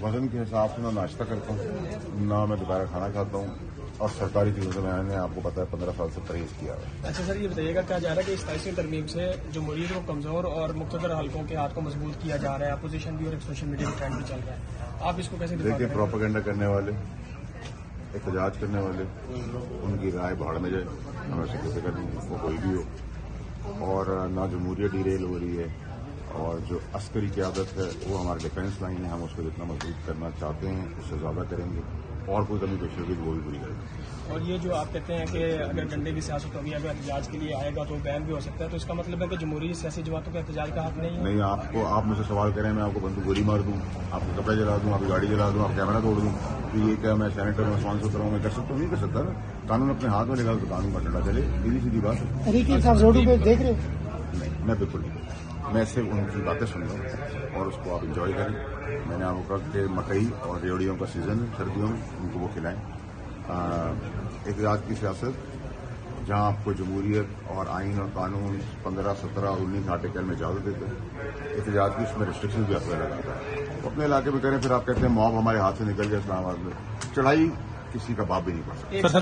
وزن کے حساب سے نہ ناشتہ کرتا ہوں، نہ میں دوپہر کھانا کھاتا ہوں، اور سرکاری چیزوں سے میں نے آپ کو پتا ہے 15 سال سے پرہیز کیا ہے۔ اچھا سر، یہ بتائیے گا، کہا جا رہا ہے کہ اس 27ویں ترمیم سے جمہوریت کو کمزور اور مقتدر حلقوں کے ہاتھ کو مضبوط کیا جا رہا ہے، اپوزیشن بھی اور ایک سوشل میڈیا ٹرینڈ بھی چل رہا ہے، آپ اس کو کیسے دفاع دیکھیے، کریں گے؟ پروپیگنڈا کرنے والے، احتجاج کرنے والے، ان کی رائے بہاڑ میں جائے، ہمیں اس سے کسی کا نہیں، وہ کوئی بھی ہو، اور نہ جمہوریت ڈیریل ہو رہی ہے، اور جو عسکری قیادت ہے وہ ہمارے ڈیفینس لائن ہے، ہم اس کو جتنا مضبوط کرنا چاہتے ہیں اس سے زیادہ کریں گے، اور کوئی کمی پیش ہوگی تو وہ بھی پوری کریں گے۔ اور یہ جو آپ کہتے ہیں کہ اگر ڈنڈے کی سیاست ہوگی، اگر احتجاج کے لیے آئے گا تو بین بھی ہو سکتا ہے، تو اس کا مطلب ہے کہ جمہوری سیاسی جماعتوں کا احتجاج کا حق نہیں ہے؟ نہیں، آپ مجھ سے سوال کریں، میں آپ کو بندوق گولی مار دوں، آپ کو کپڑے جلا دوں، آپ کی گاڑی جلا دوں، آپ کیمرہ توڑ دوں، تو یہ کیا میں سینیٹر ہوں، سوان ستھرا ہوں، میں کر سکتا ہوں؟ نہیں کر سکتا نا۔ قانون اپنے ہاتھ میں لے گا تو قانون کا ڈنڈا چلے، سیدھی سیدھی بات ہے۔ صاحب روڈوں پہ دیکھ رہے نہیں، میں بالکل نہیں، میں صرف ان کی باتیں سن رہا ہوں اور اس کو آپ انجوائے کریں۔ میں نے آپ کو کہا کہ مکئی اور ریوڑیوں کا سیزن ہے سردیوں میں، ان کو وہ کھلائیں۔ احتجاج کی سیاست جہاں آپ کو جمہوریت اور آئین اور قانون 15, 17 اور 19 آرٹیکل میں اجازت دیتے ہیں، احتجاج کی اس میں ریسٹرکشن بھی آپ کو لگاتا ہے، وہ اپنے علاقے میں کریں۔ پھر آپ کہتے ہیں موب ہمارے ہاتھ سے نکل گیا اسلام آباد میں، چڑھائی کسی کا باپ بھی نہیں پڑ سکتا۔